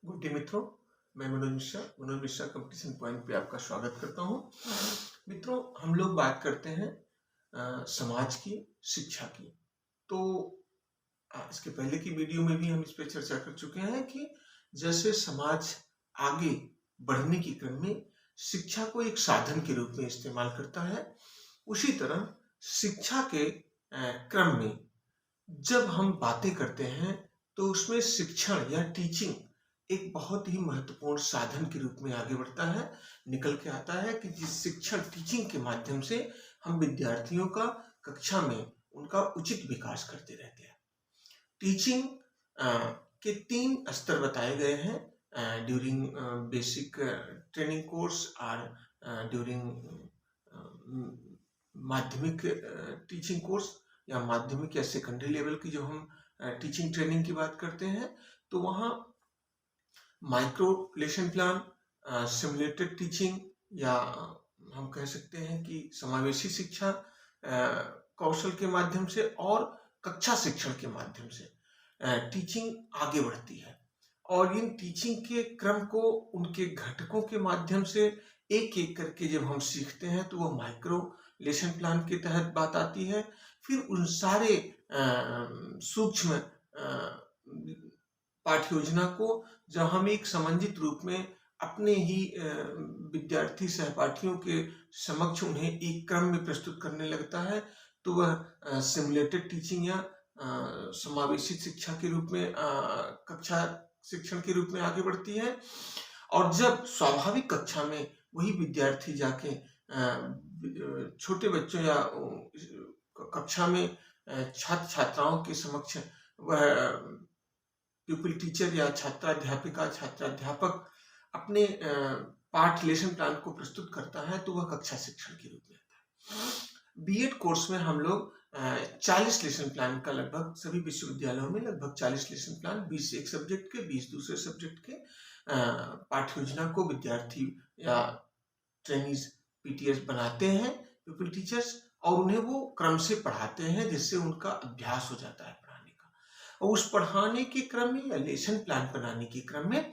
Good day मित्रों, मैं Manoj Mishra competition point पे आपका स्वागत करता हूँ। मित्रों, हम लोग बात करते हैं समाज की शिक्षा की। तो इसके पहले की वीडियो में भी हम इस पे चर्चा कर चुके हैं कि जैसे समाज आगे बढ़ने के क्रम में शिक्षा को एक साधन के रूप में इस्तेमाल करता है, उसी तरह शिक्षा के क्रम में जब हम बातें करते हैं तो उसमें शिक्षण या टीचिंग एक बहुत ही महत्वपूर्ण साधन के रूप में आगे बढ़ता है, निकल के आता है कि जिस शिक्षण टीचिंग के माध्यम से हम विद्यार्थियों का कक्षा में उनका उचित विकास करते रहते हैं। टीचिंग के 3 स्तर बताए गए हैं ड्यूरिंग बेसिक ट्रेनिंग कोर्स और ड्यूरिंग माध्यमिक टीचिंग कोर्स या माध्यमिक या सेकेंडरी लेवल की जो हम टीचिंग ट्रेनिंग की बात करते हैं, तो वहाँ micro lesson plan, simulated teaching या हम कह सकते हैं कि समावेशी शिक्षा कौशल के माध्यम से और कक्षा शिक्षण के माध्यम से टीचिंग आगे बढ़ती है। और इन टीचिंग के क्रम को उनके घटकों के माध्यम से एक एक करके जब हम सीखते हैं तो वह माइक्रो लेसन प्लान के तहत बात आती है। फिर उन सारे सूक्ष्म पाठ्य योजना को जब हम एक समन्वित रूप में अपने ही विद्यार्थी सहपाठियों के समक्ष उन्हें एक क्रम में प्रस्तुत करने लगता है, तो वह सिमुलेटेड टीचिंग या समावेशी शिक्षा के रूप में कक्षा शिक्षण के रूप में आगे बढ़ती है। और जब स्वाभाविक कक्षा में वही विद्यार्थी जाके छोटे बच्चों या कक्षा में छात्र छात्राओं के समक्ष वह प्यूपिल टीचर या छात्राध्यापिका छात्राध्यापक अपने पाठ लेसन प्लान को प्रस्तुत करता है, तो वह कक्षा शिक्षण के रूप में आता है। बीएड कोर्स में हम लोग 40 लेसन प्लान का लगभग सभी विश्वविद्यालयों में लगभग 40 लेसन प्लान 20 एक सब्जेक्ट के 20 दूसरे सब्जेक्ट के पाठ्य योजना को विद्यार्थी या ट्रेनीज पीटीएस बनाते हैं प्यूपिल टीचर्स, और उन्हें वो क्रम से पढ़ाते हैं जिससे उनका अभ्यास हो जाता है पढ़ाने का। और उस पढ़ाने के क्रम में या लेसन प्लान बनाने के क्रम में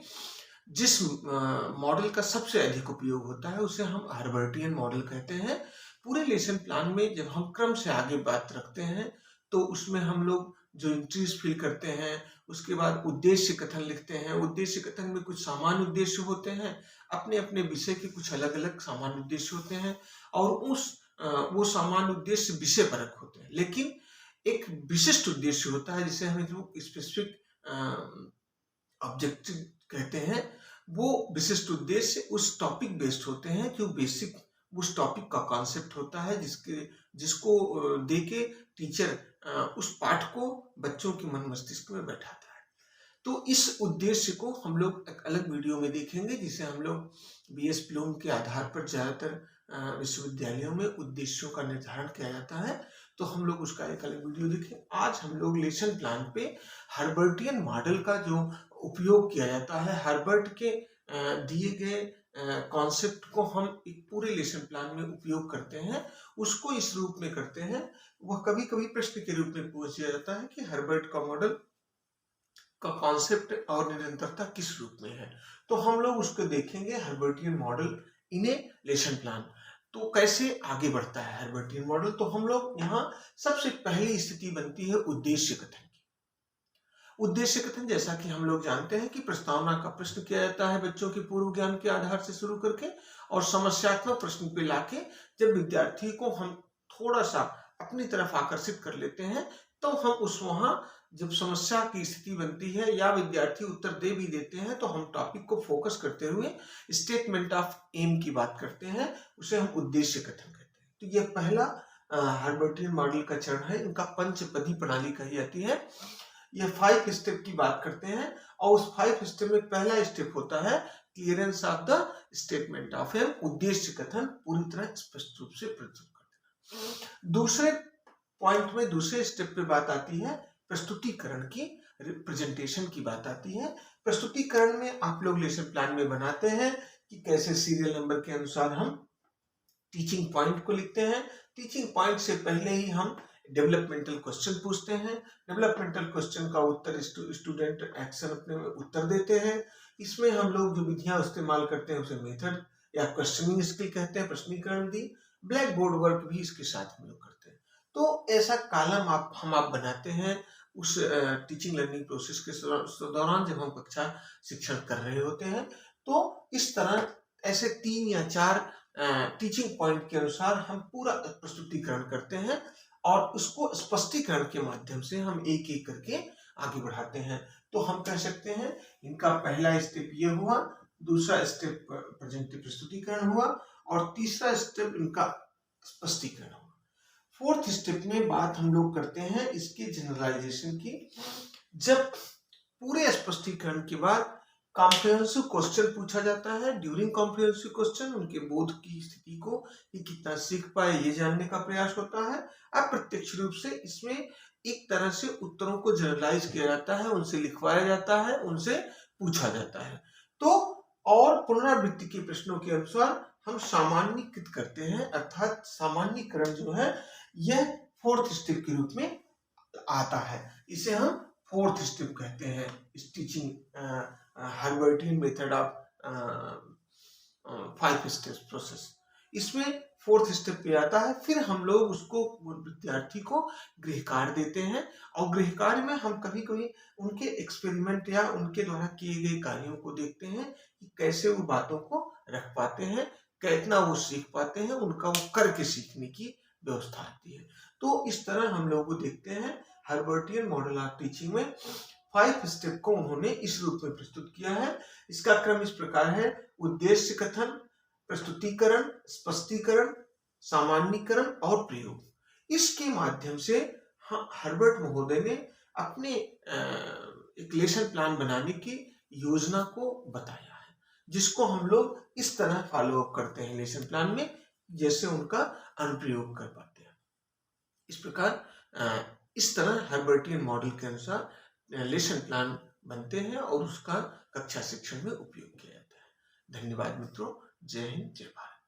जिस मॉडल का सबसे अधिक उपयोग होता है उसे हम हर्बर्टियन मॉडल कहते हैं। पूरे लेसन प्लान में जब हम क्रम से आगे बात रखते हैं तो उसमें हम लोग जो एंट्रीज फिल करते हैं, उसके बाद उद्देश्य कथन लिखते हैं। उद्देश्य कथन में कुछ सामान्य उद्देश्य होते हैं, अपने अपने विषय के कुछ अलग अलग सामान्य उद्देश्य होते हैं, और वो सामान्य उद्देश्य विषय परक होते हैं। लेकिन एक विशिष्ट उद्देश्य होता है जिसे हम लोग स्पेसिफिक ऑब्जेक्टिव कहते हैं। वो विशिष्ट उद्देश्य उस टॉपिक बेस्ड होते हैं जो बेसिक उस टॉपिक का कॉन्सेप्ट होता है जिसको देके टीचर उस पाठ को बच्चों के मन मस्तिष्क में बैठाता है। तो इस उद्देश्य को हम लोग एक अलग वीडियो में देखेंगे, जिसे हम लोग बीएस प्लूम के आधार पर ज्यादातर विश्वविद्यालयों में उद्देश्यों का निर्धारण किया जाता है। तो हम लोग उसका एक अलग वीडियो देखें। आज हम लोग लेसन प्लान पे हर्बर्टियन मॉडल का जो उपयोग किया जाता है, हर्बर्ट के दिए गए कॉन्सेप्ट को हम एक पूरे लेसन प्लान में उपयोग करते हैं, उसको इस रूप में करते हैं। वह कभी कभी प्रश्न के रूप में पूछ दिया जाता है कि हर्बर्ट का मॉडल का कॉन्सेप्ट और निरंतरता किस रूप में है। तो हम लोग उसको देखेंगे, Herbartian model in a lesson plan. तो कैसे आगे बढ़ता है हर्बर्टियन मॉडल। तो हम लोग यहाँ सबसे पहली स्थिति बनती है उद्देश्य कथन की। उद्देश्य कथन, जैसा कि हम लोग जानते हैं कि प्रस्तावना का प्रश्न किया जाता है बच्चों के पूर्व ज्ञान के आधार से शुरू करके, और समस्यात्मक प्रश्न पे लाके जब विद्यार्थी को हम थोड़ा सा अपनी तरफ आकर्षित कर लेते हैं, तो हम वहां जब समस्या की स्थिति बनती है या विद्यार्थी उत्तर दे भी देते हैं, तो हम टॉपिक को फोकस करते हुए स्टेटमेंट ऑफ एम की बात करते हैं, उसे हम उद्देश्य कथन कहते हैं। तो यह पहला हर्बर्टियन मॉडल का चरण है। इनका पंचपदी प्रणाली कही जाती है। यह 5 स्टेप की बात करते हैं, और उस 5 स्टेप में पहला स्टेप होता है clearance of the statement of aim, उद्देश्य कथन पूरी तरह स्पष्ट रूप से प्रस्तुत कर देना। दूसरे पॉइंट में दूसरे स्टेप पे बात आती है प्रस्तुतिकरण की, रिप्रेजेंटेशन की बात आती है। प्रस्तुतिकरण में आप लोग लेसन प्लान में बनाते हैं कि कैसे सीरियल नंबर के अनुसार हम टीचिंग पॉइंट को लिखते हैं। टीचिंग पॉइंट से पहले ही हम डेवलपमेंटल क्वेश्चन पूछते हैं। डेवलपमेंटल क्वेश्चन का उत्तर स्टूडेंट एक्शन अपने में उत्तर देते हैं। इसमें हम लोग जो विधियां इस्तेमाल करते हैं उसे मेथड या क्वेश्चनिंग स्किल कहते हैं, प्रश्नीकरण विधि। ब्लैक बोर्ड वर्क भी इसके साथ में लोग करते हैं। तो ऐसा कॉलम आप बनाते हैं उस टीचिंग लर्निंग प्रोसेस के दौरान जब हम कक्षा शिक्षण कर रहे होते हैं। तो इस तरह ऐसे 3 या 4 टीचिंग पॉइंट के अनुसार हम पूरा प्रस्तुतिकरण करते हैं और उसको स्पष्टीकरण के माध्यम से हम एक एक करके आगे बढ़ाते हैं। तो हम कह सकते हैं इनका पहला स्टेप ये हुआ, दूसरा स्टेप प्रेजेंटिव प्रस्तुतिकरण हुआ और तीसरा स्टेप इनका स्पष्टीकरण हुआ। फोर्थ स्टेप में बात हम लोग करते हैं इसके जनरलाइजेशन की। जब पूरे स्पष्टीकरण के बाद कॉम्प्रिहेंसिव क्वेश्चन पूछा जाता है, ड्यूरिंग कॉम्प्रिहेंसिव क्वेश्चन उनके बोध की स्थिति को ये कितना सीख पाए ये जानने का प्रयास होता है। अप्रत्यक्ष रूप से इसमें एक तरह से उत्तरों को जनरलाइज किया जाता है, उनसे लिखवाया जाता है, उनसे पूछा जाता है। तो और पुनरावृत्ति के प्रश्नों के अनुसार हम सामान्यीकृत करते हैं, अर्थात सामान्यीकरण जो है यह फोर्थ स्टेप के रूप में आता है। इसे हम फोर्थ स्टेप कहते हैं इस teaching Herbartian method of 5 steps process. इसमें फोर्थ स्टेप पे आता है। फिर हम लोग उसको विद्यार्थी को गृह कार्य देते हैं और गृह कार्य में हम कभी कभी उनके एक्सपेरिमेंट या उनके द्वारा किए गए कार्यों को देखते हैं कि कैसे वो बातों को रख पाते हैं, कितना वो सीख पाते हैं, उनका वो करके सीखने की व्यवस्था आती है। तो इस तरह हम लोग को देखते हैं हर्बर्टियन मॉडल ऑफ टीचिंग में 5 स्टेप को उन्होंने इस रूप में प्रस्तुत किया है। इसका क्रम इस प्रकार है: उद्देश्य कथन, प्रस्तुतिकरण, स्पष्टीकरण, सामान्यीकरण और प्रयोग। इसके माध्यम से हर्बर्ट महोदय ने अपने एक लेसन प्लान बनाने की योजना को बताया है, जिसको हम लोग इस तरह फॉलो अप करते हैं लेसन प्लान में, जैसे उनका अनुप्रयोग कर पाते हैं। इस प्रकार इस तरह हर्बर्टियन मॉडल के अनुसार लेसन प्लान बनते हैं और उसका कक्षा शिक्षण में उपयोग किया जाता है। धन्यवाद मित्रों। जय हिंद, जय भारत।